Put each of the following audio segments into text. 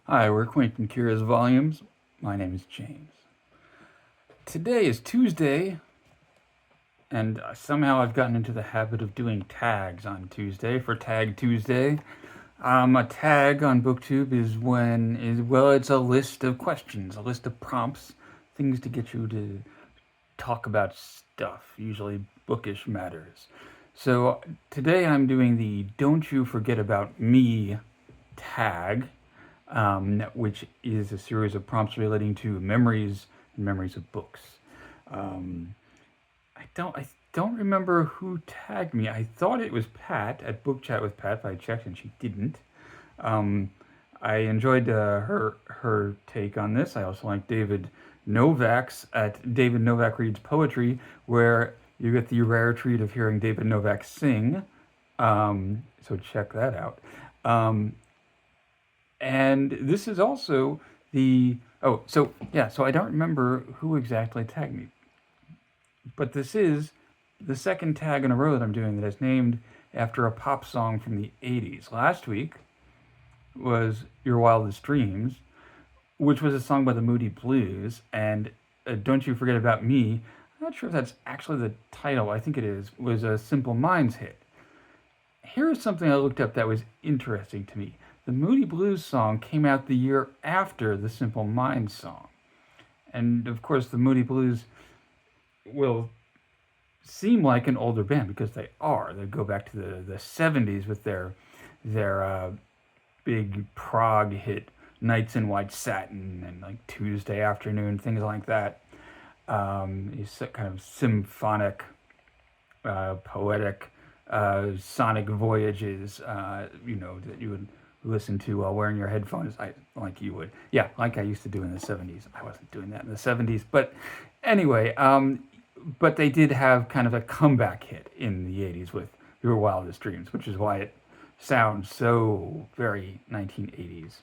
Hi, we're acquainted Kira's Volumes. My name is James. Today is Tuesday, and somehow I've gotten into the habit of doing tags on Tuesday for Tag Tuesday. A tag on BookTube it's a list of questions, a list of prompts, things to get you to talk about stuff, usually bookish matters. So today I'm doing the Don't You Forget About Me tag, which is a series of prompts relating to memories and memories of books. Um, I don't remember who tagged me. I thought it was Pat at Book Chat with Pat, but I checked and she didn't. Um, I enjoyed her take on this. I also like David Novak's at David Novak Reads Poetry, where you get the rare treat of hearing David Novak sing. So check that out. Um, and this is also the so I don't remember who exactly tagged me, but this is the second tag in a row that I'm doing that is named after a pop song from the 80s. Last week was Your Wildest Dreams, which was a song by the Moody Blues, and Don't You Forget About Me. I'm not sure if that's actually the title. I think it is. Was a Simple Minds hit. Here's something I looked up that was interesting to me. The Moody Blues song came out the year after the Simple Minds song. And of course, the Moody Blues will seem like an older band because they are. They go back to the 70s with their big prog hit Nights in White Satin and like Tuesday Afternoon, things like that. These kind of symphonic, poetic, sonic voyages, that you would listen to while wearing your headphones, like you would. Yeah, like I used to do in the 70s. I wasn't doing that in the 70s. But anyway, but they did have kind of a comeback hit in the 80s with Your Wildest Dreams, which is why it sounds so very 1980s,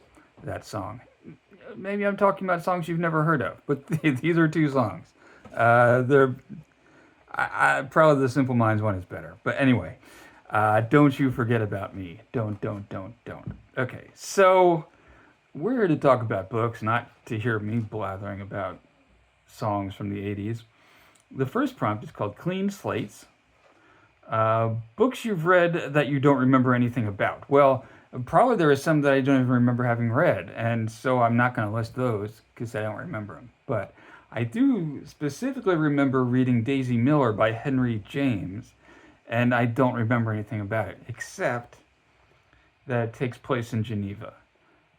that song. Maybe I'm talking about songs you've never heard of, but these are two songs. They're probably the Simple Minds one is better. But anyway, don't you forget about me. Don't. Okay, so we're here to talk about books, not to hear me blathering about songs from the 80s. The first prompt is called Clean Slates. Books you've read that you don't remember anything about. Well, probably there are some that I don't even remember having read, and so I'm not going to list those because I don't remember them. But I do specifically remember reading Daisy Miller by Henry James, and I don't remember anything about it except that it takes place in Geneva.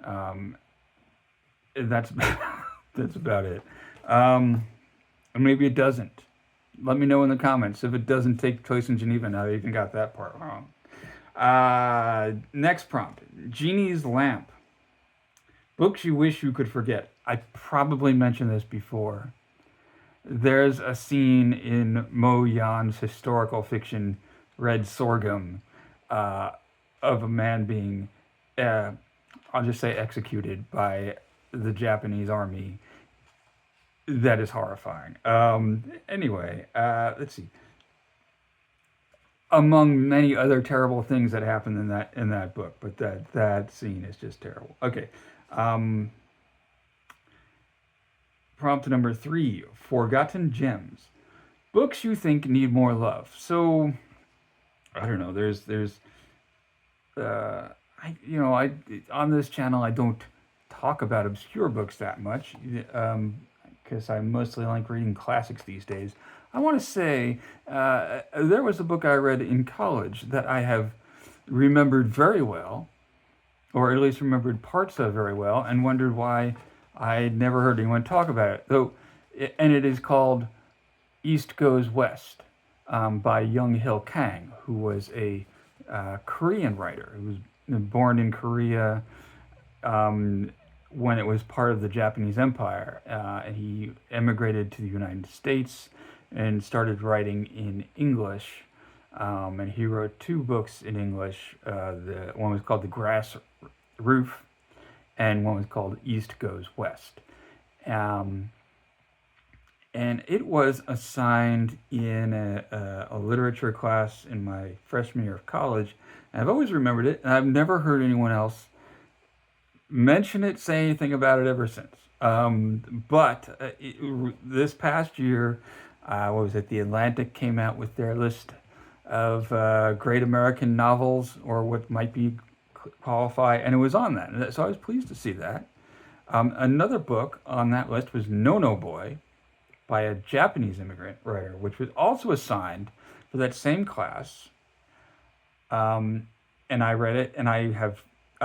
Um, that's that's about it. Um, Maybe it doesn't. Let me know in the comments if it doesn't take place in Geneva. Now I even got that part wrong. Next prompt: Genie's lamp. Books you wish you could forget. I probably mentioned this before. There's a scene in Mo Yan's historical fiction, Red Sorghum, uh, of a man being, uh, I'll just say, executed by the Japanese army. That is horrifying. Anyway, let's see. Among many other terrible things that happened in that book, but that scene is just terrible. Okay. Um, Prompt number 3: Forgotten Gems. Books you think need more love. So I don't know. There's I on this channel I don't talk about obscure books that much because I mostly like reading classics these days. I want to say there was a book I read in college that I have remembered very well, or at least remembered parts of very well, and wondered why I'd never heard anyone talk about it. And it is called East Goes West by Younghill Kang, who was a Korean writer who was born in Korea when it was part of the Japanese Empire. And he emigrated to the United States and started writing in English. And he wrote two books in English. The one was called The Grass Roof, and one was called East Goes West. Um, and it was assigned in a literature class in my freshman year of college. And I've always remembered it, and I've never heard anyone else mention it, say anything about it ever since. But this past year, what was it? The Atlantic came out with their list of great American novels, or what might be qualify, and it was on that. And so I was pleased to see that. Another book on that list was No No Boy by a Japanese immigrant writer, which was also assigned for that same class. And I read it, and I have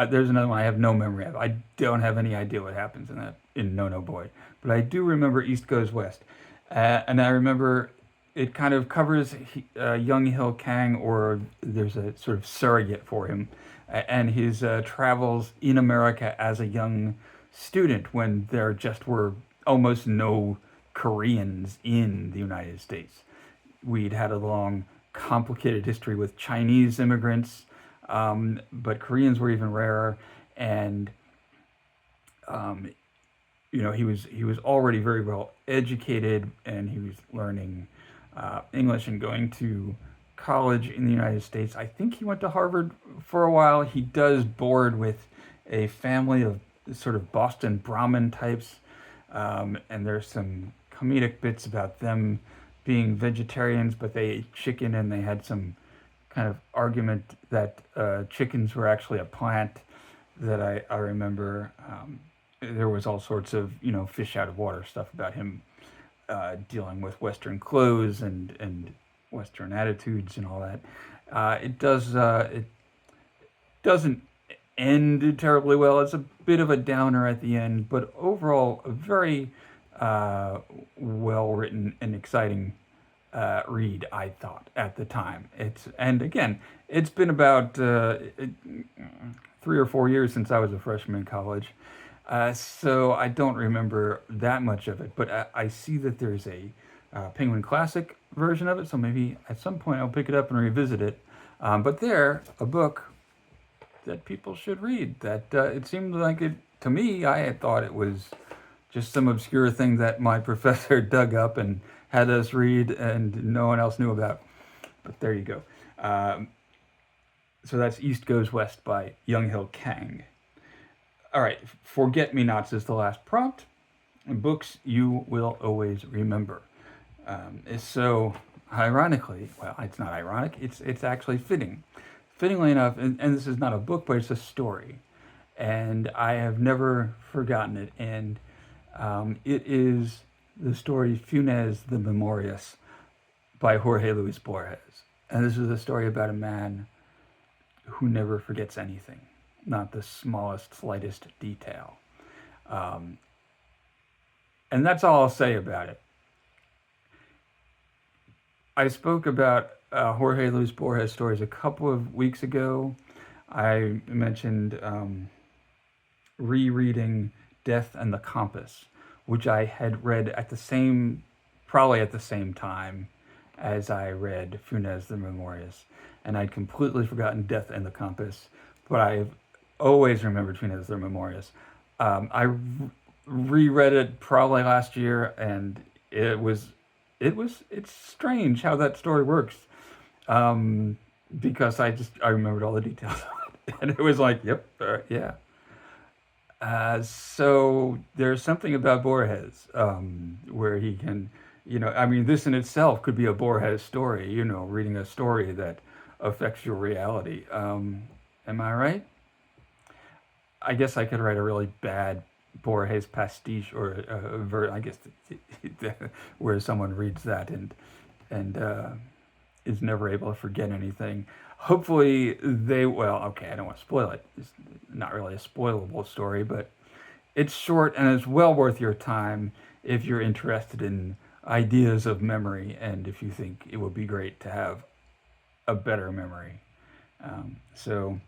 there's another one I have no memory of. I don't have any idea what happens in that in No No Boy, but I do remember East Goes West, and I remember it kind of covers Younghill Kang, or there's a sort of surrogate for him, and his travels in America as a young student when there just were almost no Koreans in the United States. We'd had a long, complicated history with Chinese immigrants, but Koreans were even rarer. And um, he was already very well educated, and he was learning English and going to college in the United States. I think he went to Harvard for a while. He does board with a family of sort of Boston Brahmin types, and there's some comedic bits about them being vegetarians, but they ate chicken, and they had some kind of argument that chickens were actually a plant that I remember. There was all sorts of fish out of water stuff about him dealing with Western clothes and Western attitudes and all that. It doesn't end terribly well. It's a bit of a downer at the end, but overall a very well written and exciting read, I thought at the time. And again, it's been about 3 or 4 years since I was a freshman in college, so I don't remember that much of it. But I see that there's a Penguin Classic version of it, so maybe at some point I'll pick it up and revisit it. But a book that people should read. That it seemed like it to me. I had thought it was just some obscure thing that my professor dug up and had us read, and no one else knew about. But there you go. So that's East Goes West by Younghill Kang. All right, Forget Me Nots is the last prompt. Books you will always remember. So, ironically, well, it's not ironic. It's actually fitting. Fittingly enough, and this is not a book, but it's a story, and I have never forgotten it. And it is the story Funes the Memorious by Jorge Luis Borges. And this is a story about a man who never forgets anything, not the smallest, slightest detail. Um, and that's all I'll say about it. I spoke about Jorge Luis Borges stories a couple of weeks ago. I mentioned rereading Death and the Compass, which I had read probably at the same time as I read Funes the Memorious. And I'd completely forgotten Death and the Compass, but I've always remembered Funes the Memorious. I reread it probably last year, and it's strange how that story works, because I remembered all the details of it, and it was like, yep, yeah. So there's something about Borges, where he can, I mean, this in itself could be a Borges story, reading a story that affects your reality. Am I right? I guess I could write a really bad Borges pastiche, or I guess where someone reads that and is never able to forget anything. Hopefully okay, I don't want to spoil it. It's not really a spoilable story, but it's short and it's well worth your time if you're interested in ideas of memory, and if you think it would be great to have a better memory. So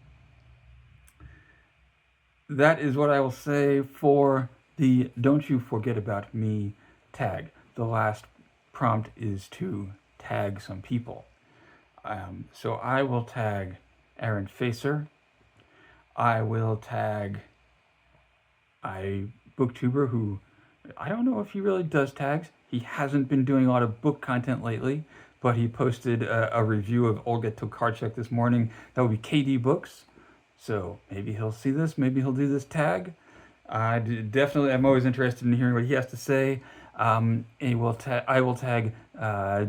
that is what I will say for the Don't You Forget About Me tag. The last prompt is to tag some people. So I will tag Aaron Facer. I will tag a booktuber who, I don't know if he really does tags. He hasn't been doing a lot of book content lately, but he posted a review of Olga Tokarczuk this morning. That would be KD Books. So maybe he'll see this. Maybe he'll do this tag. Definitely, I'm always interested in hearing what he has to say. I will tag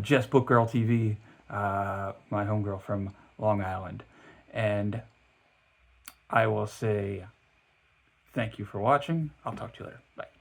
Jess Book Girl TV, my homegirl from Long Island, and I will say thank you for watching. I'll talk to you later. Bye.